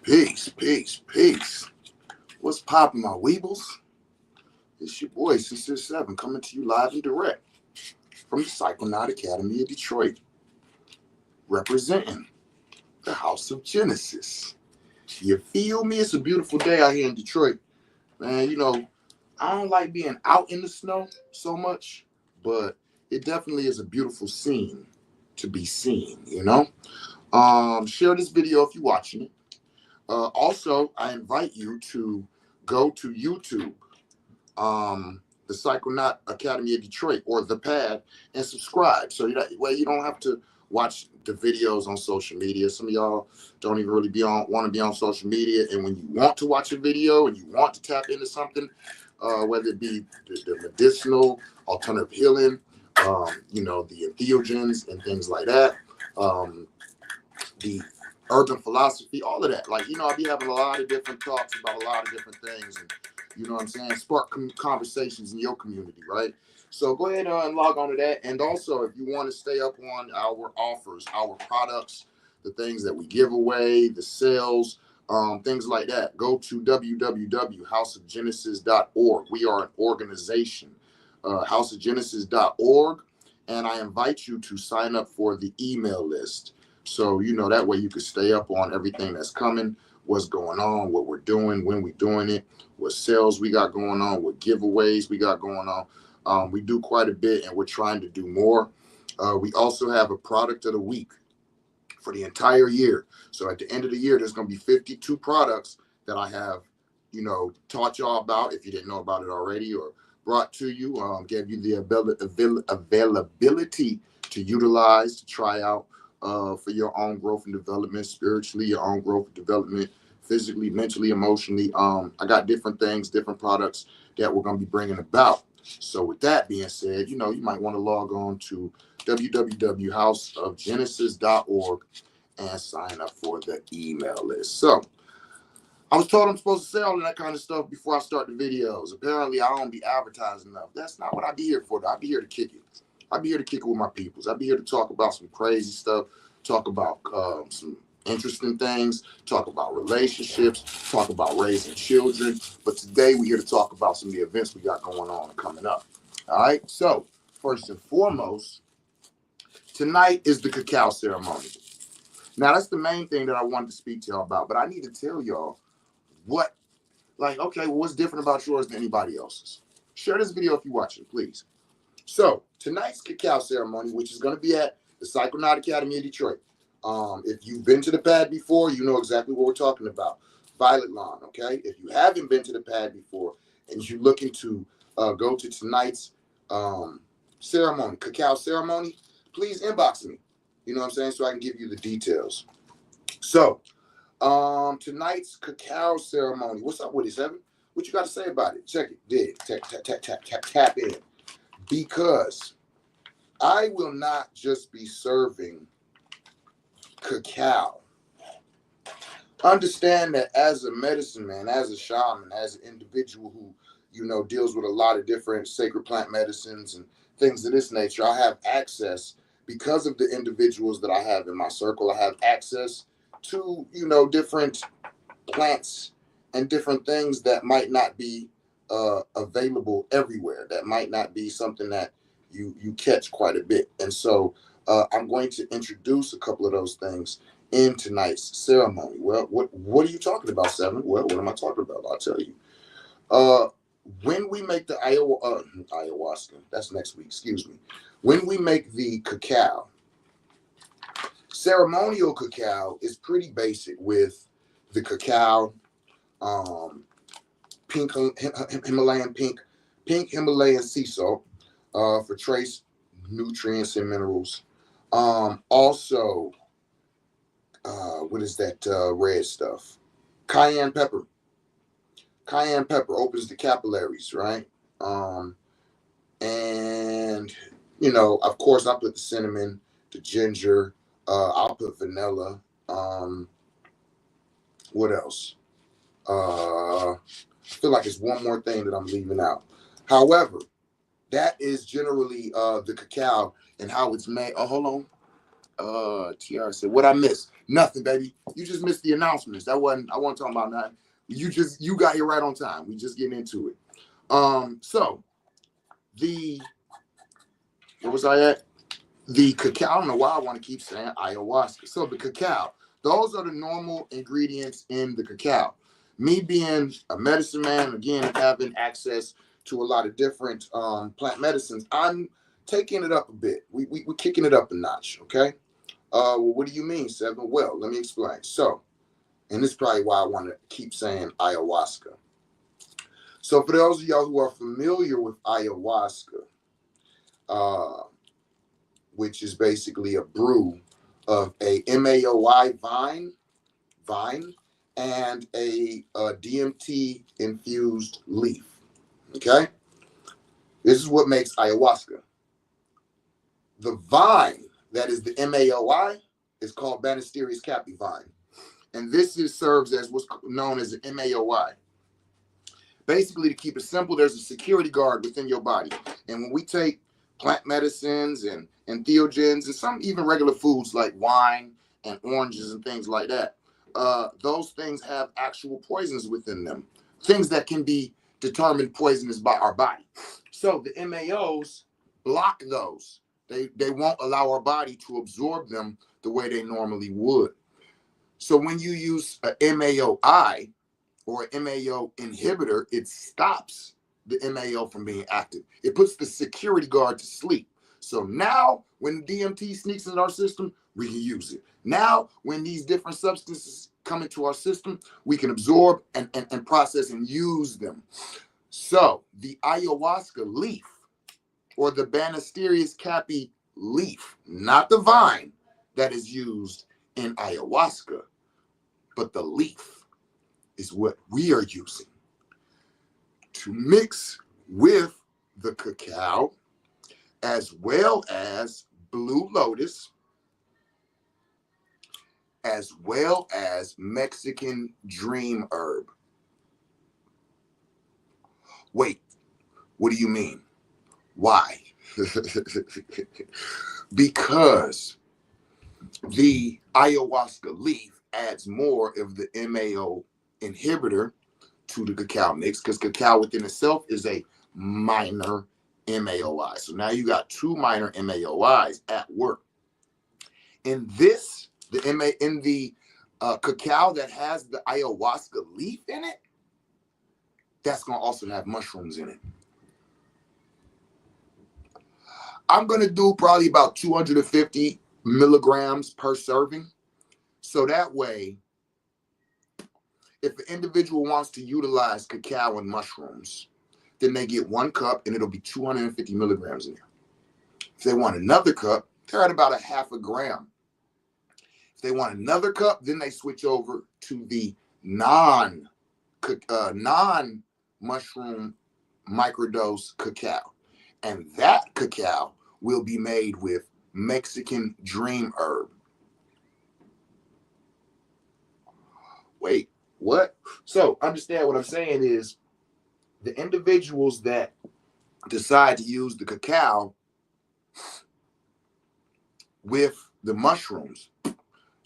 Peace, peace, peace. What's poppin', my weebles? It's your boy, Sister 7, coming to you live and direct from the Psychonaut Academy of Detroit, representing the House of Genesis. You feel me? It's a beautiful day out here in Detroit. Man, I don't like being out in the snow so much, but it definitely is a beautiful scene to be seen. Share this video if you're watching it. Also, I invite you to go to YouTube, the Psychonaut Academy of Detroit, or the Pad, and subscribe. So that way you don't have to watch the videos on social media. Some of y'all don't even really want to be on social media, and when you want to watch a video and you want to tap into something, whether it be the medicinal, alternative healing, the entheogens and things like that, the urban philosophy, all of that. I'll be having a lot of different talks about a lot of different things, and you know what I'm saying, spark conversations in your community, right? So go ahead and log on to that. And also, if you want to stay up on our offers, our products, the things that we give away, the sales, things like that, go to www.houseofgenesis.org. We are an organization, houseofgenesis.org, and I invite you to sign up for the email list. So, that way you can stay up on everything that's coming, what's going on, what we're doing, when we're doing it, what sales we got going on, what giveaways we got going on. We do quite a bit, and we're trying to do more. We also have a product of the week for the entire year. So at the end of the year, there's going to be 52 products that I have, taught y'all about if you didn't know about it already, or brought to you, gave you the availability to utilize, to try out, for your own growth and development, spiritually, your own growth and development, physically, mentally, emotionally. I got different things, different products that we're going to be bringing about. So with that being said, you might want to log on to www.houseofgenesis.org and sign up for the email list. So I was told I'm supposed to say all of that kind of stuff before I start the videos. Apparently, I don't be advertising enough. That's not what I be here for, though. I be here to kick it. I be here to kick it with my peoples. I be here to talk about some crazy stuff, talk about some interesting things, talk about relationships, talk about raising children. But today, we're here to talk about some of the events we got going on and coming up. All right? So, first and foremost, tonight is the Cacao ceremony. Now, that's the main thing that I wanted to speak to y'all about. But I need to tell y'all what's different about yours than anybody else's. Share this video if you watch it, please. So tonight's Cacao ceremony, which is going to be at the Psychonaut Academy of Detroit. If you've been to the pad before, you know exactly what we're talking about. Violet Lawn, okay? If you haven't been to the pad before and you're looking to go to tonight's ceremony, Cacao ceremony, please inbox me. You know what I'm saying? So I can give you the details. So tonight's Cacao ceremony. What's up with it, 7? What you got to say about it? Check it. Dig. Tap in. Because I will not just be serving cacao. Understand that as a medicine man, as a shaman, as an individual who, deals with a lot of different sacred plant medicines and things of this nature, I have access, because of the individuals that I have in my circle, I have access to, different plants and different things that might not be available everywhere, that might not be something that you catch quite a bit. And so I'm going to introduce a couple of those things in tonight's ceremony. Well, what are you talking about, 7? Well, what am I talking about? I'll tell you. When we make the ayahuasca, that's next week, excuse me. When we make the cacao, ceremonial cacao is pretty basic with the cacao, pink Himalayan Himalayan sea salt for trace nutrients and minerals. Also, what is that red stuff? Cayenne pepper. Cayenne pepper opens the capillaries, right? And of course, I put the cinnamon, the ginger. I'll put vanilla. What else? I feel like it's one more thing that I'm leaving out. However, that is generally the cacao and how it's made. Oh, hold on. TR said, what I missed? Nothing, baby. You just missed the announcements. I wasn't talking about nothing. You got here right on time. We just getting into it. So where was I at? The cacao, I don't know why I want to keep saying ayahuasca. So the cacao, those are the normal ingredients in the cacao. Me being a medicine man, again, having access to a lot of different plant medicines, I'm taking it up a bit. We're kicking it up a notch, okay? Well, what do you mean, Seven? Well, let me explain. So, and this is probably why I want to keep saying ayahuasca. So for those of y'all who are familiar with ayahuasca, which is basically a brew of a MAOI vine and a DMT infused leaf. Okay, this is what makes ayahuasca. The vine that is the MAOI is called Banisterius capi vine, and this serves as what's known as an MAOI. Basically, to keep it simple, there's a security guard within your body, and when we take plant medicines and entheogens and some even regular foods like wine and oranges and things like that, those things have actual poisons within them, things that can be determined poisonous by our body. So the MAOs block those. They won't allow our body to absorb them the way they normally would. So when you use a MAOI or an MAO inhibitor, it stops the MAO from being active. It puts the security guard to sleep. So now when DMT sneaks into our system, we can use it. Now, when these different substances come into our system, we can absorb and process and use them. So the ayahuasca leaf or the Banisterius capi leaf, not the vine that is used in ayahuasca, but the leaf is what we are using to mix with the cacao, as well as blue lotus, as well as Mexican dream herb. Wait, what do you mean? Why? Because the ayahuasca leaf adds more of the MAO inhibitor to the cacao mix, because cacao within itself is a minor MAOI. So now you got two minor MAOIs at work. In this, the cacao that has the ayahuasca leaf in it, that's going to also have mushrooms in it. I'm going to do probably about 250 milligrams per serving. So that way, if the individual wants to utilize cacao and mushrooms, then they get 1 cup and it'll be 250 milligrams in there. If they want another cup, they're at about a half a gram. If they want another cup, then they switch over to the non-mushroom microdose cacao. And that cacao will be made with Mexican dream herb. Wait, what? So understand what I'm saying is the individuals that decide to use the cacao with the mushrooms,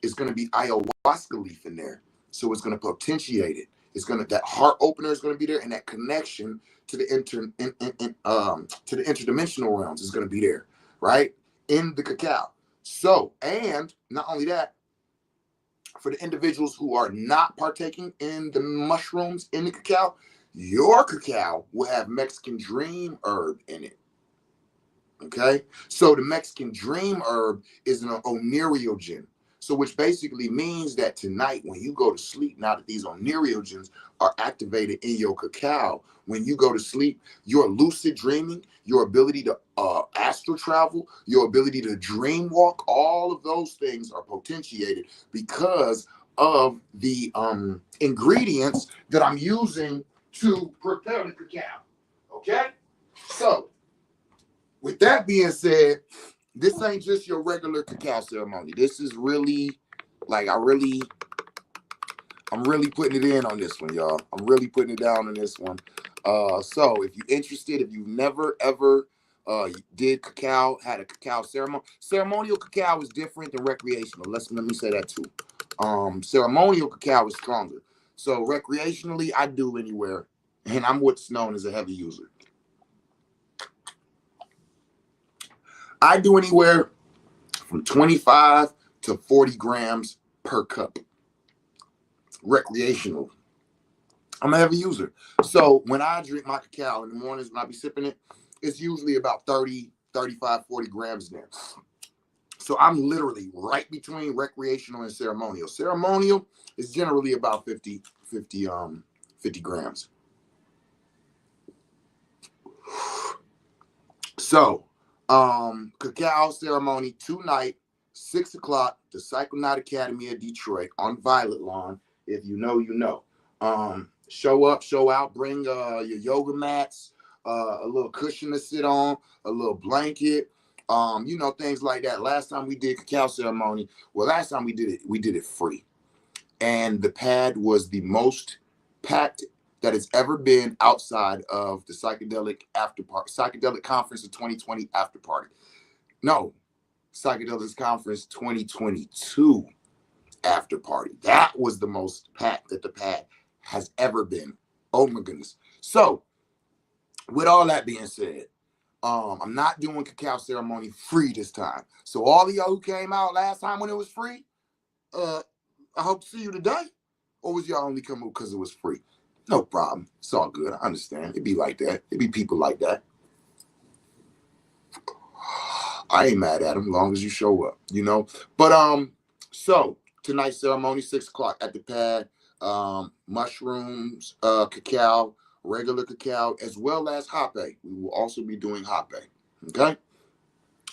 it's going to be ayahuasca leaf in there. So it's going to potentiate it. It's going to, that heart opener is going to be there, and that connection to the interdimensional realms is going to be there, right? In the cacao. So, and not only that, for the individuals who are not partaking in the mushrooms in the cacao, your cacao will have Mexican dream herb in it. Okay? So the Mexican dream herb is an onerogen. So which basically means that tonight when you go to sleep, now that these onerogens are activated in your cacao, when you go to sleep, your lucid dreaming, your ability to astral travel, your ability to dream walk, all of those things are potentiated because of the ingredients that I'm using to prepare the cacao. Okay? So with that being said, this ain't just your regular cacao ceremony. This is really, like, I'm really putting it in on this one, y'all. I'm really putting it down on this one. So if you're interested, if you've never, ever Did cacao, had a cacao ceremony. Ceremonial cacao is different than recreational. Let me say that too. Ceremonial cacao is stronger. So recreationally, I do anywhere, and I'm what's known as a heavy user. I do anywhere from 25 to 40 grams per cup. Recreational. I'm a heavy user. So when I drink my cacao in the mornings, when I be sipping it, it's usually about 30, 35, 40 grams in there. So I'm literally right between recreational and ceremonial. Ceremonial is generally about 50 grams. So, cacao ceremony tonight, 6 o'clock, the Psychonaut Academy of Detroit on Violet Lawn. If you know, you know. Show up, show out, bring your yoga mats, a little cushion to sit on, a little blanket, things like that. Last time we did cacao ceremony, last time we did it free. And the pad was the most packed that has ever been outside of the psychedelic conference of 2020 after party. No, psychedelics conference 2022 after party. That was the most packed that the pad has ever been. Oh my goodness. So with all that being said, I'm not doing cacao ceremony free this time. So all of y'all who came out last time when it was free, I hope to see you today. Or was y'all only coming because it was free? No problem. It's all good. I understand. It'd be like that. It'd be people like that. I ain't mad at them as long as you show up, But so tonight's ceremony, 6 o'clock at the pad. Mushrooms, cacao, regular cacao, as well as hape. We will also be doing hape. Okay.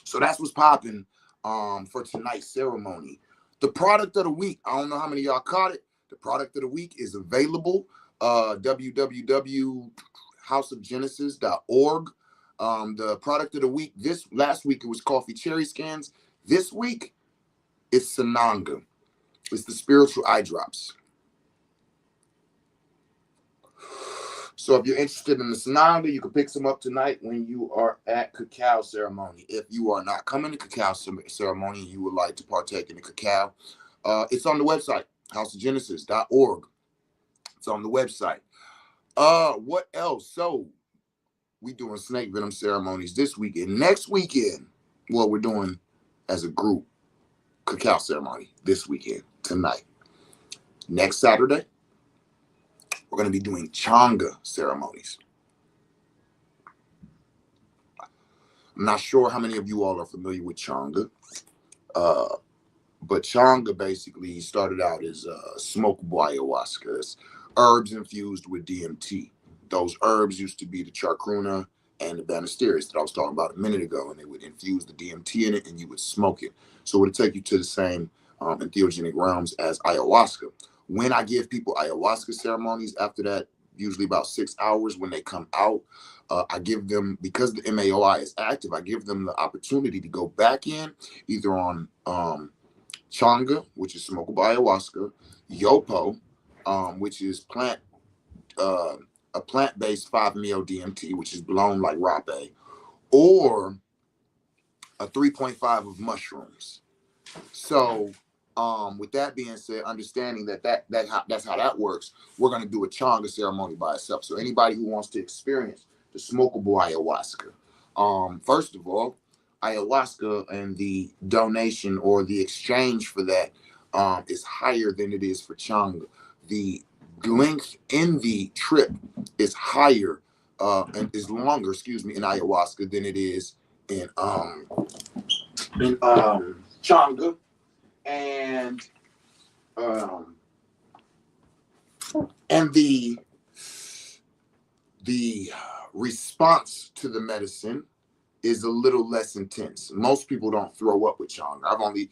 So that's what's popping for tonight's ceremony. The product of the week, I don't know how many of y'all caught it. The product of the week is available. www.houseofgenesis.org. The product of the week, last week it was coffee cherry skins. This week it's Sananga. It's the spiritual eye drops. So if you're interested in the Sananga, you can pick some up tonight when you are at cacao ceremony. If you are not coming to cacao ceremony and you would like to partake in the cacao, it's on the website, houseofgenesis.org. It's on the website. What else? So we doing snake venom ceremonies this weekend. Next weekend, what we're doing as a group, cacao ceremony this weekend, tonight. Next Saturday, we're going to be doing Changa ceremonies. I'm not sure how many of you all are familiar with Changa, but Changa basically started out as smokable ayahuasca. It's herbs infused with DMT. Those herbs used to be the chacruna and the Banasteris that I was talking about a minute ago, and they would infuse the DMT in it, and you would smoke it. So it would take you to the same entheogenic realms as ayahuasca. When I give people ayahuasca ceremonies, after that, usually about 6 hours when they come out, I give them, because the MAOI is active, I give them the opportunity to go back in, either on Changa, which is smokable ayahuasca, Yopo, which is a plant-based 5-meo DMT, which is blown like rape, or a 3.5 of mushrooms. So with that being said, understanding that's how that works, we're going to do a Changa ceremony by itself. So anybody who wants to experience the smokable ayahuasca, first of all, ayahuasca and the donation or the exchange for that is higher than it is for Changa. The length in the trip is higher and is longer, in ayahuasca than it is in Changa. And the response to the medicine is a little less intense. Most people don't throw up with Changa.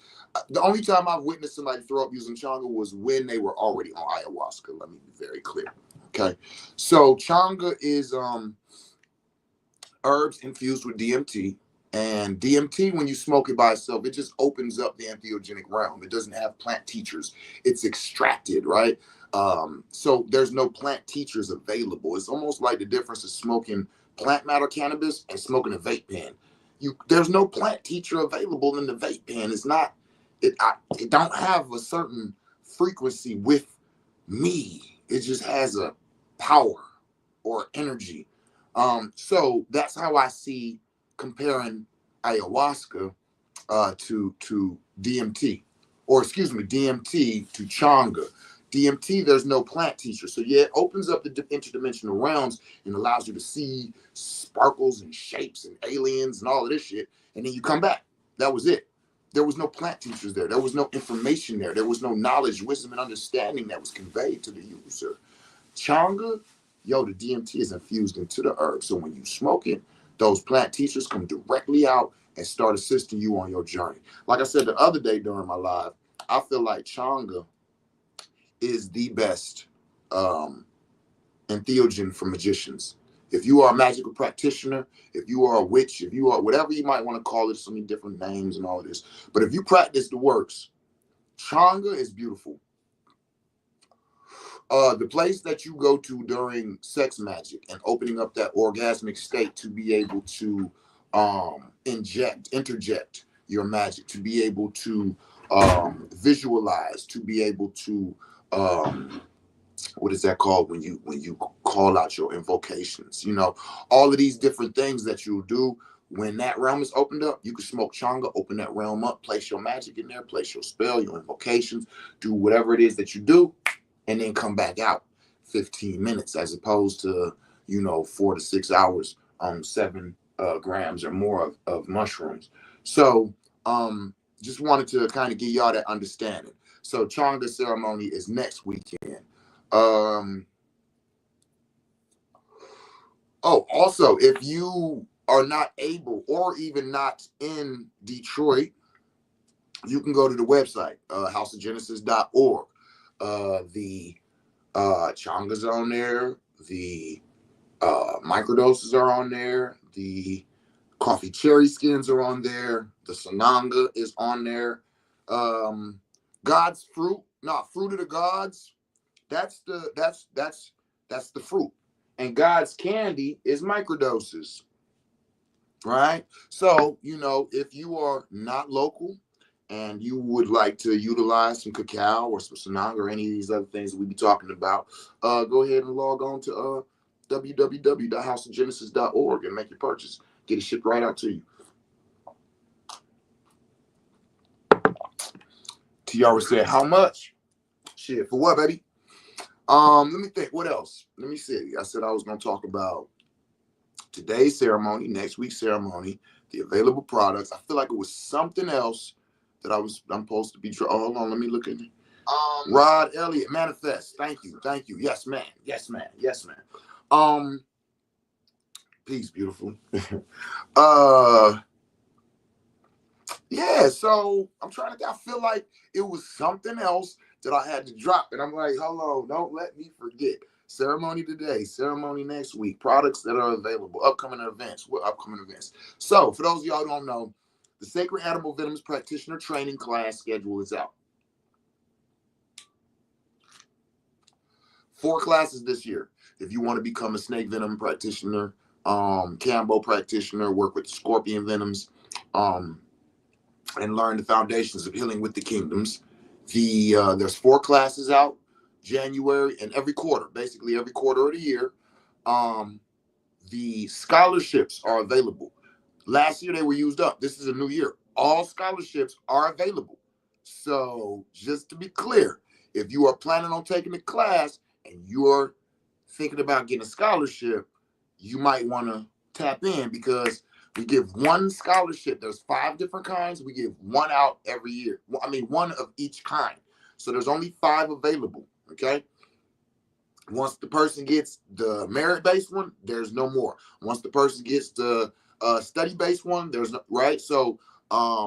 The only time I've witnessed somebody throw up using Changa was when they were already on ayahuasca. Let me be very clear. Okay. So Changa is herbs infused with DMT. And DMT, when you smoke it by itself, it just opens up the entheogenic realm. It doesn't have plant teachers. It's extracted, right? So there's no plant teachers available. It's almost like the difference of smoking plant matter cannabis and smoking a vape pen. There's no plant teacher available in the vape pen. It's not, it don't have a certain frequency with me. It just has a power or energy. So that's how I see comparing ayahuasca to DMT, or excuse me, DMT to Changa. DMT, there's no plant teacher. So yeah, it opens up the interdimensional realms and allows you to see sparkles and shapes and aliens and all of this shit. And then you come back. That was it. There was no plant teachers there. There was no information there. There was no knowledge, wisdom, and understanding that was conveyed to the user. Changa, yo, the DMT is infused into the herb. So when you smoke it, those plant teachers come directly out and start assisting you on your journey. Like I said the other day during my live, I feel like Changa is the best entheogen for magicians. If you are a magical practitioner, if you are a witch, if you are whatever you might want to call it, so many different names and all of this. But if you practice the works, Changa is beautiful. The place that you go to during sex magic and opening up that orgasmic state to be able to interject your magic, to be able to visualize, to be able to what is that called when you call out your invocations? You know, all of these different things that you'll do. When that realm is opened up, you can smoke Changa, open that realm up, place your magic in there, place your spell, your invocations, do whatever it is that you do, and then come back out 15 minutes as opposed to, 4 to 6 hours on 7 grams or more of mushrooms. So just wanted to kind of give y'all that understanding. So Changa ceremony is next weekend. Also, if you are not able or even not in Detroit, you can go to the website, houseofgenesis.org. The Changa's on there. The microdoses are on there. The coffee cherry skins are on there. The Sananga is on there. God's fruit, fruit of the gods. That's the fruit. And God's candy is microdoses. Right? So, if you are not local and you would like to utilize some cacao or some sananga or any of these other things that we be talking about, go ahead and log on to www.houseofgenesis.org and make your purchase. Get it shipped right out to you. Tiara said, how much? Shit, for what, baby? Let me think. What else? Let me see. I said I was going to talk about today's ceremony, next week's ceremony, the available products. I feel like it was something else that I'm supposed to be. Hold on, let me look at it. Rod Elliott, manifest. Thank you. Yes, man. Peace, beautiful. Yeah. So I'm trying to think. I feel like it was something else that I had to drop, and I'm like, hold on, don't let me forget. Ceremony today, ceremony next week, products that are available, upcoming events. So for those of y'all who don't know, the Sacred Animal Venoms Practitioner Training class schedule is out. 4 classes this year. If you want to become a snake venom practitioner, Cambo practitioner, work with scorpion venoms, and learn the foundations of healing with the kingdoms. There's 4 classes out. January and basically every quarter of the year. The scholarships are available. Last year they were used up. This is a new year. All scholarships are available. So just to be clear, if you are planning on taking the class and you're thinking about getting a scholarship, you might want to tap in because we give 1 scholarship. There's 5 different kinds. We give 1 out every year. I mean, 1 of each kind. So there's only 5 available. Okay. Once the person gets the merit-based one, there's no more. Once the person gets the study-based one, there's no, right. So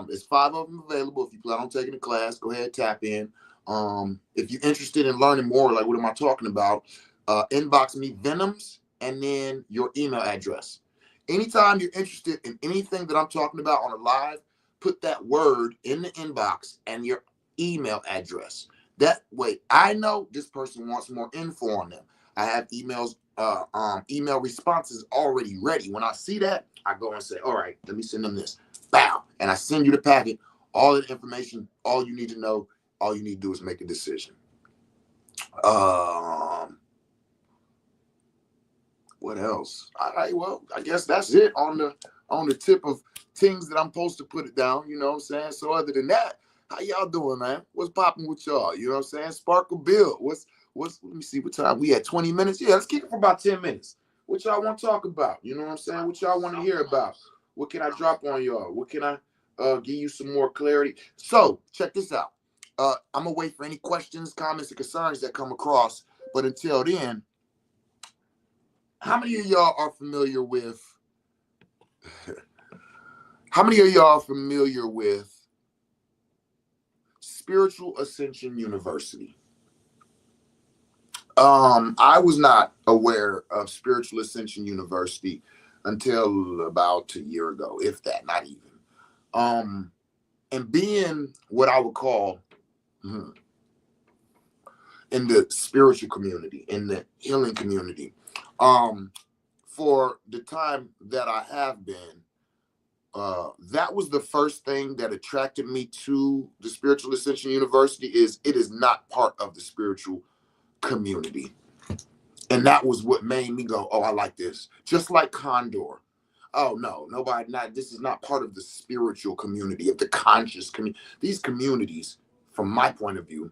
it's 5 of them available. If you plan on taking the class, go ahead, tap in. If you're interested in learning more, like what am I talking about? Inbox me Venoms and then your email address. Anytime you're interested in anything that I'm talking about on a live, put that word in the inbox and your email address. That way I know this person wants more info on them. I have emails email response is already ready. When I see that, I go and say, all right, let me send them this. Bow. And I send you the packet, all of the information, all you need to know. All you need to do is make a decision. What else? All right, well, I guess that's it on the tip of things that I'm supposed to put it down. You know what I'm saying? So other than that, how y'all doing, man? What's popping with y'all? You know what I'm saying? Sparkle Bill. What's let me see what time we at 20 minutes. Yeah, let's kick it for about 10 minutes. What y'all want to talk about? You know what I'm saying? What y'all want to hear about? What can I drop on y'all? What can I give you some more clarity? So check this out. I'm gonna wait for any questions, comments, and concerns that come across. But until then, how many of y'all are familiar with how many of y'all are familiar with Spiritual Ascension University? I was not aware of Spiritual Ascension University until about a year ago, if that, not even. And being what I would call in the spiritual community, in the healing community, for the time that I have been, that was the first thing that attracted me to the Spiritual Ascension University. Is it is not part of the spiritual community. And that was what made me go, oh, I like this. Just like Condor. Oh, no, nobody, not, this is not part of the spiritual community, of the conscious community. These communities, from my point of view,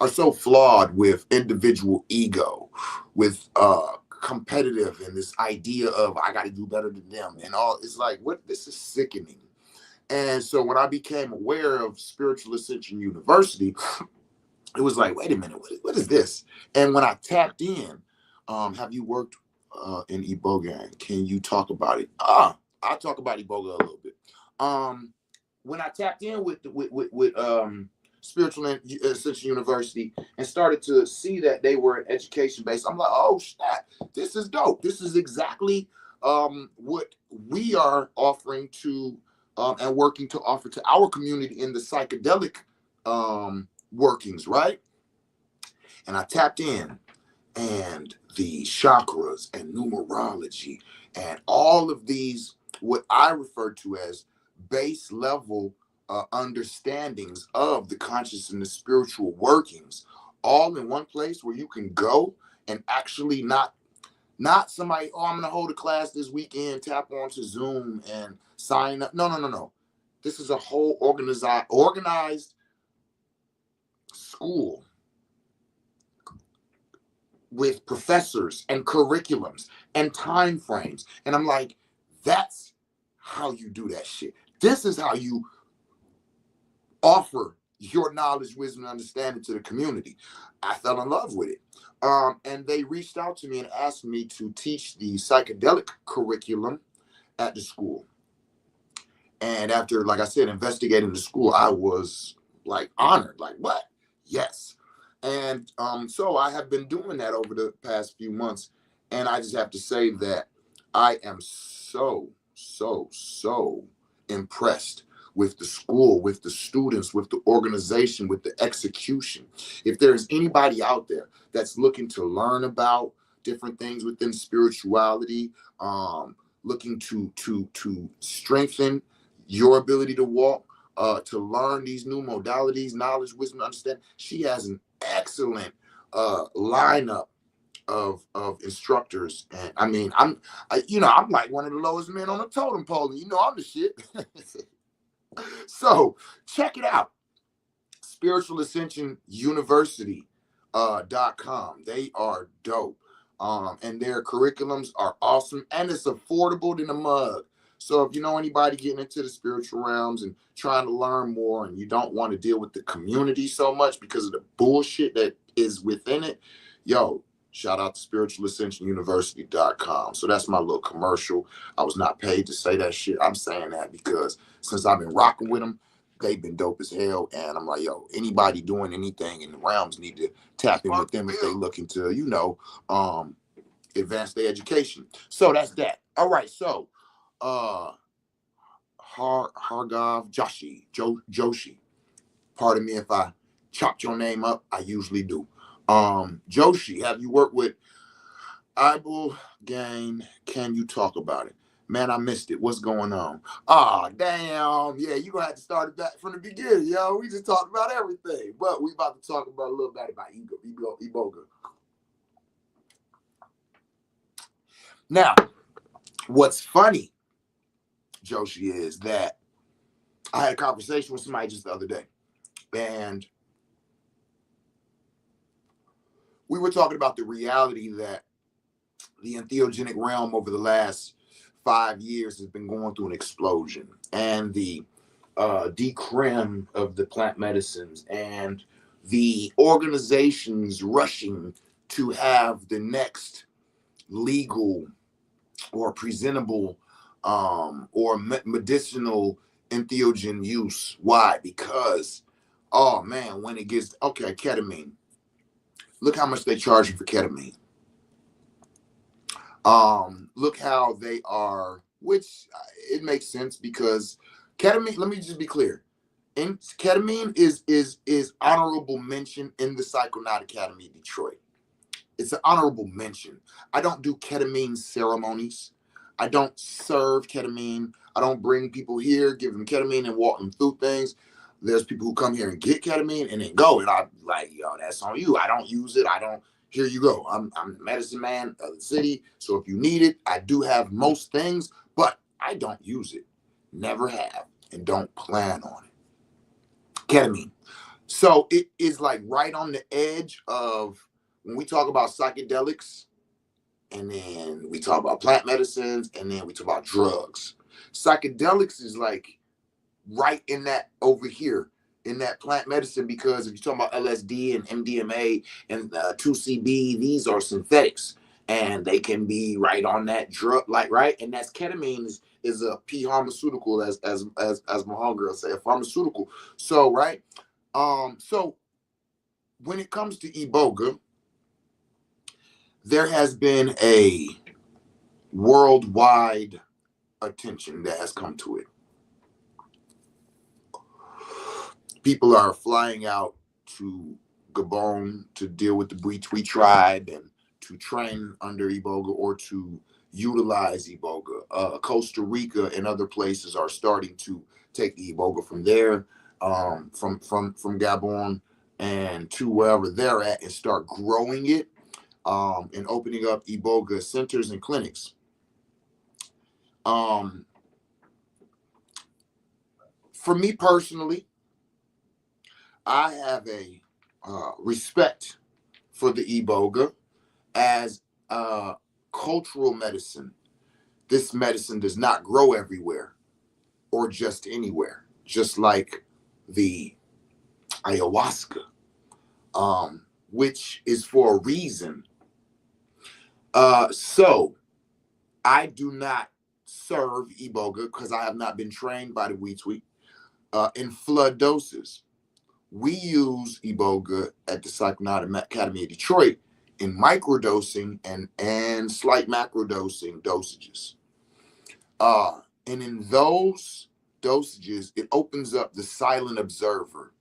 are so flawed with individual ego, with competitive, and this idea of I got to do better than them and all. It's like, what? This is sickening. And so when I became aware of Spiritual Ascension University, it was like, wait a minute, what is this? And when I tapped in, have you worked in Iboga? Can you talk about it? I'll talk about Iboga a little bit. When I tapped in with Spiritual Ascension University and started to see that they were education based, I'm like, oh snap, this is dope. This is exactly what we are offering to and working to offer to our community in the psychedelic workings, right? And I tapped in, and the chakras and numerology and all of these, what I refer to as base level understandings of the conscious and the spiritual workings, all in one place where you can go and actually not somebody, oh, I'm gonna hold a class this weekend, tap onto Zoom and sign up. No. This is a whole organized school with professors and curriculums and time frames. And I'm like, that's how you do that shit. This is how you offer your knowledge, wisdom, and understanding to the community. I fell in love with it. And they reached out to me and asked me to teach the psychedelic curriculum at the school. And after, like I said, investigating the school, I was like honored. Like, what? Yes. And so I have been doing that over the past few months. And I just have to say that I am so impressed with the school, with the students, with the organization, with the execution. If there's anybody out there that's looking to learn about different things within spirituality, looking to strengthen your ability to walk, to learn these new modalities, knowledge, wisdom, understand. She has an excellent lineup of instructors, and I mean, I'm like one of the lowest men on the totem pole, and I'm the shit. So check it out, Spiritual Ascension University .com. They are dope. And their curriculums are awesome, and it's affordable than a mug. So if you know anybody getting into the spiritual realms and trying to learn more, and you don't want to deal with the community so much because of the bullshit that is within it, yo, shout out to spiritualascensionuniversity.com. So that's my little commercial. I was not paid to say that shit. I'm saying that because since I've been rocking with them, they've been dope as hell. And I'm like, yo, anybody doing anything in the realms need to tap in with them if they looking to, advance their education. So that's that. All right. So, Hargav Joshi. Pardon me if I chopped your name up. I usually do. Joshi, have you worked with Ibel Gang? Can you talk about it? Man, I missed it. What's going on? Ah, damn. Yeah, you gonna have to start it back from the beginning, yo. We just talked about everything, but we about to talk about a little bit about Iboga. Now, what's funny, Joshi, is that I had a conversation with somebody just the other day, and we were talking about the reality that the entheogenic realm over the last 5 years has been going through an explosion, and the decrim of the plant medicines and the organizations rushing to have the next legal or presentable or medicinal entheogen use. Why? Because, oh man, when it gets, okay, ketamine. Look how much they're charging for ketamine. Look how they are, which it makes sense because ketamine, let me just be clear. And ketamine is honorable mention in the Psychonaut Academy of Detroit. It's an honorable mention. I don't do ketamine ceremonies. I don't serve ketamine. I don't bring people here, give them ketamine and walk them through things. There's people who come here and get ketamine and then go. And I'm like, yo, that's on you. I don't use it. I don't. Here you go. I'm the medicine man of the city. So if you need it, I do have most things, but I don't use it. Never have and don't plan on it. Ketamine. So it is like right on the edge of when we talk about psychedelics, and then we talk about plant medicines, and then we talk about drugs. Psychedelics is like right in that over here in that plant medicine, because if you're talking about LSD and MDMA and 2CB, these are synthetics and they can be right on that drug, like right. And that's ketamine is a P pharmaceutical, as my homegirl say, a pharmaceutical. So right, so when it comes to Iboga, there has been a worldwide attention that has come to it. People are flying out to Gabon to deal with the Bwiti tribe and to train under Iboga or to utilize Iboga. Costa Rica and other places are starting to take the Iboga from there, from Gabon and to wherever they're at, and start growing it, and opening up Iboga centers and clinics. For me personally, I have a respect for the Iboga as cultural medicine. This medicine does not grow everywhere or just anywhere, just like the ayahuasca, which is for a reason. So I do not serve Iboga because I have not been trained by the Bwiti in flood doses. We use Iboga at the Psychonaut Academy of Detroit in microdosing and slight macrodosing dosages. And in those dosages, it opens up the silent observer.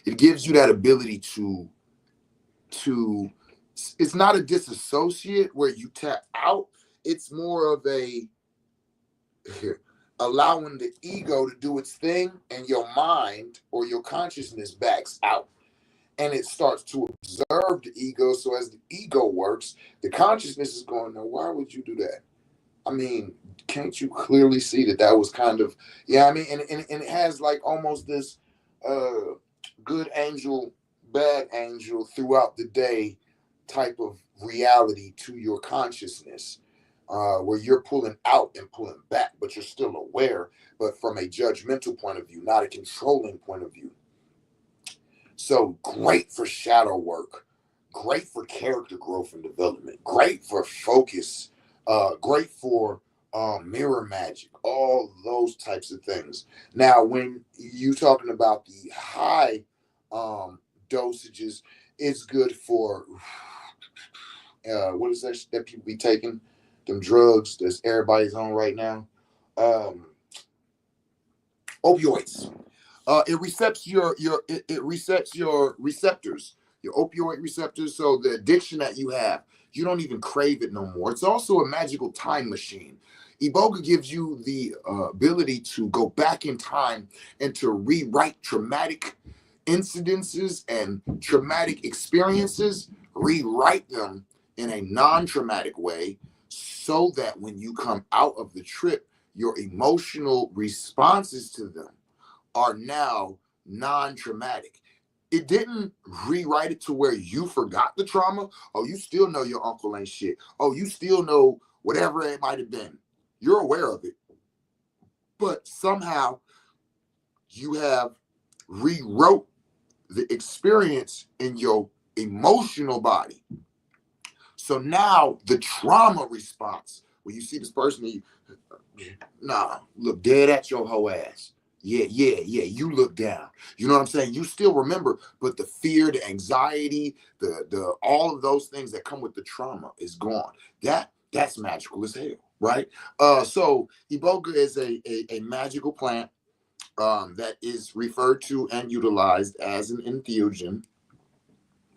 It gives you that ability to it's not a disassociate where you tap out. It's more of a allowing the ego to do its thing and your mind or your consciousness backs out. And it starts to observe the ego. So as the ego works, the consciousness is going, no, why would you do that? I mean, can't you clearly see that was kind of, yeah, I mean, and it has like almost this good angel, bad angel throughout the day type of reality to your consciousness, where you're pulling out and pulling back, but you're still aware, but from a judgmental point of view, not a controlling point of view. So great for shadow work, great for character growth and development, great for focus, great for mirror magic, all those types of things. Now, when you talking about the high dosages, it's good for what is that people be taking? Them drugs that's everybody's on right now. Opioids. It resets your receptors. your opioid receptors. So the addiction that you have, you don't even crave it no more. It's also a magical time machine. Iboga gives you the ability to go back in time and to rewrite traumatic incidences and traumatic experiences, rewrite them in a non-traumatic way so that when you come out of the trip, your emotional responses to them are now non-traumatic. It didn't rewrite it to where you forgot the trauma. Oh, you still know your uncle ain't shit. Oh, you still know whatever it might have been. You're aware of it. But somehow you have rewrote the experience in your emotional body. So now the trauma response, when you see this person, you, nah, look dead at your whole ass. Yeah, you look down. You know what I'm saying? You still remember, but the fear, the anxiety, the all of those things that come with the trauma is gone. That's magical as hell, right? So Iboga is a magical plant that is referred to and utilized as an entheogen.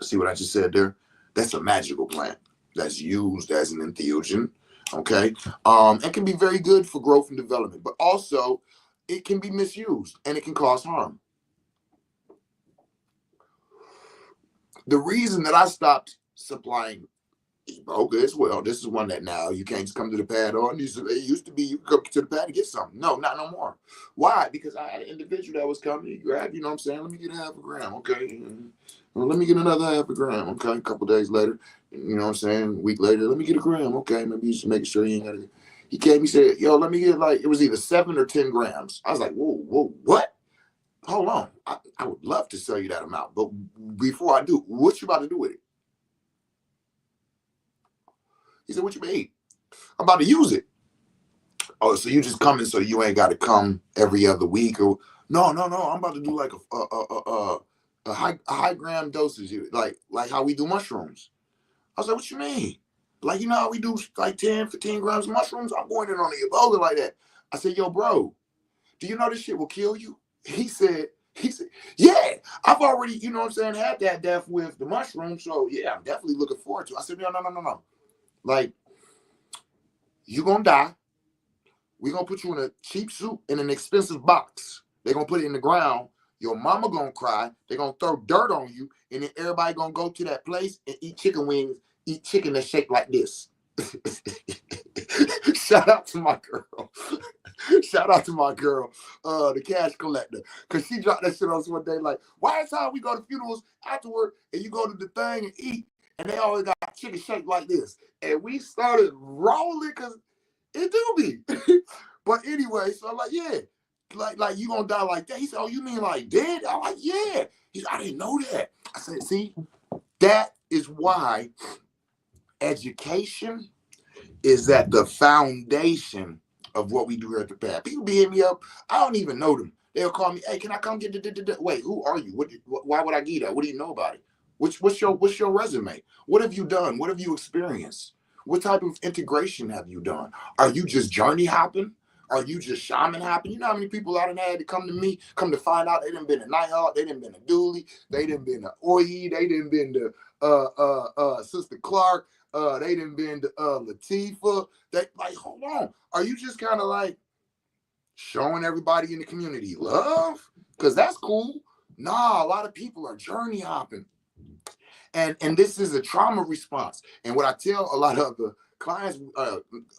See what I just said there? That's a magical plant that's used as an entheogen. Okay. It can be very good for growth and development, but also it can be misused and it can cause harm. The reason that I stopped supplying Iboga as well, this is one that now you can't just come to the pad on. It used to be you could come to the pad and get something. No, not no more. Why? Because I had an individual that was coming, he grabbed, you know what I'm saying? Let me get half a gram, okay? Well, let me get another half a gram, okay? A couple days later, you know what I'm saying? A week later, let me get a gram, okay? Maybe he's making sure he ain't got it. He came, he said, yo, let me get like, it was either 7 or 10 grams. I was like, whoa, what? Hold on. I would love to sell you that amount, but before I do, what you about to do with it? He said, what you mean? I'm about to use it. Oh, so you just coming so you ain't got to come every other week? Or no. I'm about to do like a high gram dosage, like how we do mushrooms. I was like, what you mean? Like, you know how we do like 10, 15 grams of mushrooms? I'm going in on the Ebola like that. I said, yo, bro, do you know this shit will kill you? He said, yeah, I've already, you know what I'm saying, had that death with the mushroom. So yeah, I'm definitely looking forward to it. I said, no. Like, you gonna die. We're gonna put you in a cheap suit in an expensive box. They're gonna put it in the ground. Your mama gonna cry. They're gonna throw dirt on you, and then everybody gonna go to that place and eat chicken wings, eat chicken that's shaped like this. Shout out to my girl. Shout out to my girl, the cash collector. Cause she dropped that shit on us one day, like, why is how we go to funerals afterward and you go to the thing and eat, and they always got chicken shaped like this. And we started rolling because it do be. But anyway, so I'm like, yeah, like you gonna die like that. He said, oh, you mean like dead? I'm like, yeah. He said, I didn't know that. I said, see, that is why education is at the foundation of what we do here at the pad. People be hitting me up. I don't even know them. They'll call me, hey, can I come get the wait, who are you? Why would I get that? What do you know about it? What's your resume? What have you done? What have you experienced? What type of integration have you done? Are you just journey hopping? Are you just shaman hopping? You know how many people I done had to come to me, come to find out they done been to Nighthawk, they done been to Dooley, they done been to Oye, they done been to Sister Clark, they done been to Latifah. They like, hold on. Are you just kind of like showing everybody in the community love? Because that's cool. Nah, a lot of people are journey hopping. And this is a trauma response. And what I tell a lot of the clients,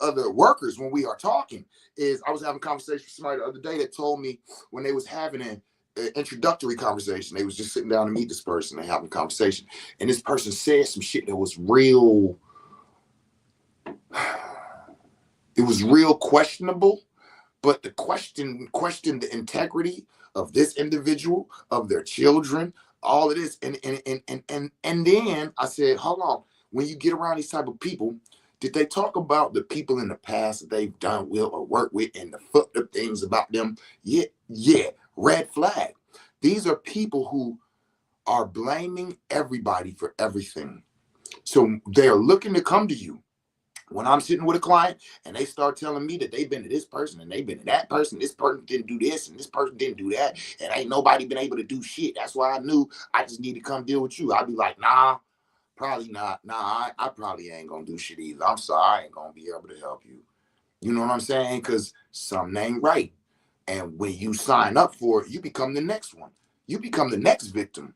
other workers, when we are talking, is I was having a conversation with somebody the other day that told me when they was having an introductory conversation, they was just sitting down to meet this person and having a conversation, and this person said some shit that was real. It was real questionable, but the questioned the integrity of this individual, of their children, all of this. And then I said, hold on, when you get around these type of people, did they talk about the people in the past that they've done with or worked with and the fucked up things about them? Yeah, red flag. These are people who are blaming everybody for everything. So they're looking to come to you When I'm sitting with a client and they start telling me that they've been to this person and they've been to that person, this person didn't do this and this person didn't do that, and ain't nobody been able to do shit. That's why I knew I just need to come deal with you. I'd be like, nah, probably not. Nah, I probably ain't gonna do shit either. I'm sorry, I ain't gonna be able to help you. You know what I'm saying? Because something ain't right. And when you sign up for it, you become the next one. You become the next victim.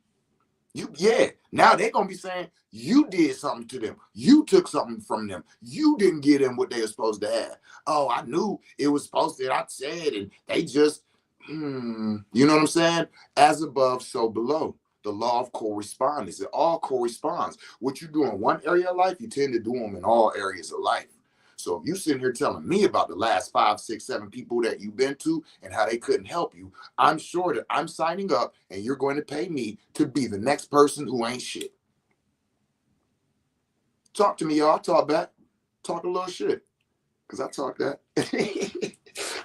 Now they're gonna be saying you did something to them, you took something from them, you didn't give them what they were supposed to have. Oh, I knew it was supposed to, I said, and they just you know what I'm saying? As above, so below. The law of correspondence. It all corresponds. What you do in one area of life, you tend to do them in all areas of life. So if you sitting here telling me about the last 5, 6, 7 people that you've been to and how they couldn't help you, I'm sure that I'm signing up and you're going to pay me to be the next person who ain't shit. Talk to me, y'all. Talk back. Talk a little shit. Because I talk that.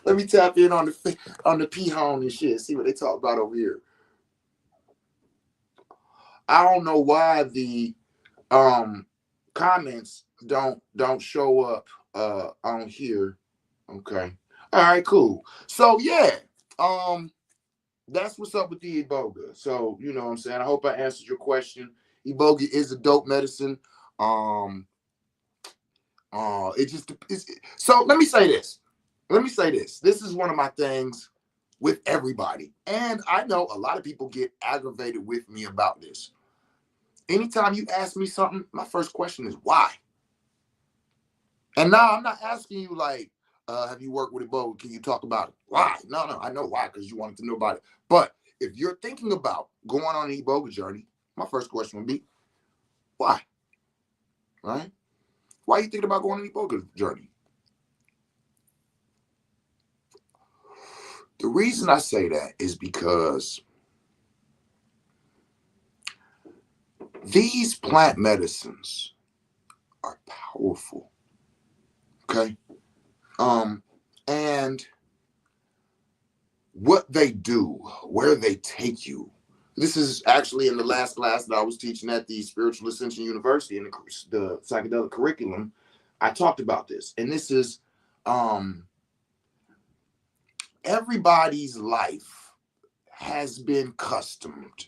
Let me tap in on the P-home and shit. See what they talk about over here. I don't know why the comments don't show up on here. Okay. All right, cool. So yeah. That's what's up with the Iboga. So, you know what I'm saying? I hope I answered your question. Iboga is a dope medicine. So let me say this. This is one of my things with everybody. And I know a lot of people get aggravated with me about this. Anytime you ask me something, my first question is why? And now I'm not asking you like, have you worked with Iboga? Can you talk about it? Why? No, I know why, because you wanted to know about it. But if you're thinking about going on an Iboga journey, my first question would be, why? Right? Why are you thinking about going on an Iboga journey? The reason I say that is because these plant medicines are powerful. Okay? And what they do, where they take you. This is actually in the last class that I was teaching at the Spiritual Ascension University in the psychedelic curriculum. I talked about this, and this is everybody's life has been customed.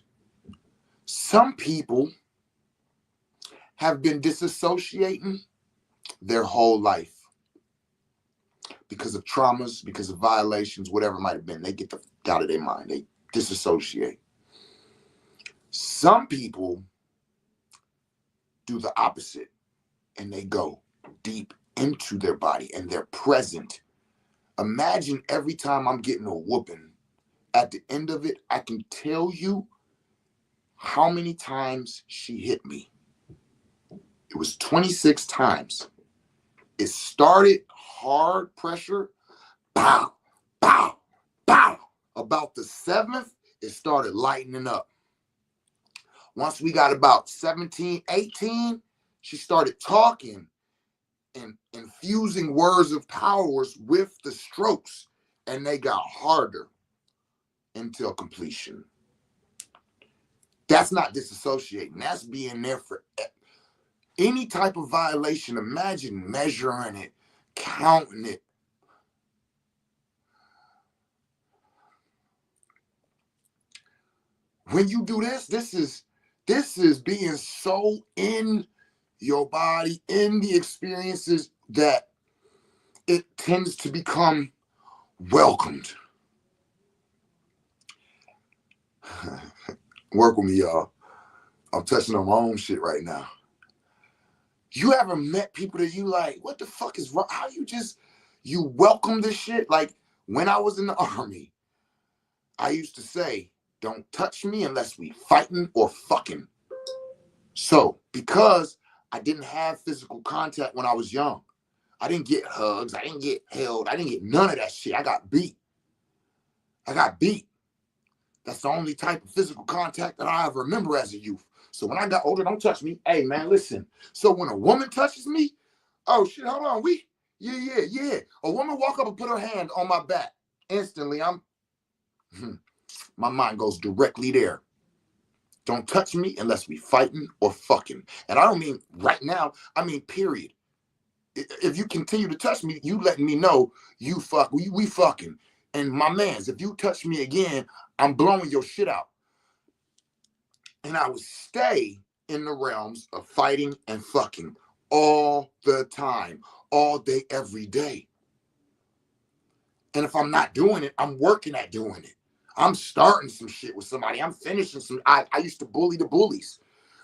Some people have been disassociating their whole life because of traumas, because of violations, whatever it might have been. They get the f out of their mind. They disassociate. Some people do the opposite and they go deep into their body and they're present. Imagine every time I'm getting a whooping, at the end of it, I can tell you how many times she hit me. It was 26 times. It started hard pressure, pow, pow, pow. About the 7th, it started lightening up. Once we got about 17, 18, she started talking and infusing words of powers with the strokes, and they got harder until completion. That's not disassociating. That's being there for any type of violation. Imagine measuring it, counting it. When you do this is being so in your body, in the experiences, that it tends to become welcomed. Work with me, y'all. I'm touching on my own shit right now. You ever met people that you like, what the fuck is wrong? How you welcome this shit? Like when I was in the army, I used to say, don't touch me unless we fighting or fucking. So because I didn't have physical contact when I was young, I didn't get hugs, I didn't get held, I didn't get none of that shit. I got beat. That's the only type of physical contact that I ever remember as a youth. So when I got older, don't touch me. Hey, man, listen. So when a woman touches me, oh, shit, hold on. Yeah. A woman walk up and put her hand on my back. Instantly, my mind goes directly there. Don't touch me unless we fighting or fucking. And I don't mean right now. I mean, period. If you continue to touch me, you letting me know we fucking. And my mans, if you touch me again, I'm blowing your shit out. And I would stay in the realms of fighting and fucking all the time, all day, every day. And if I'm not doing it, I'm working at doing it. I'm starting some shit with somebody. I'm finishing some. I used to bully the bullies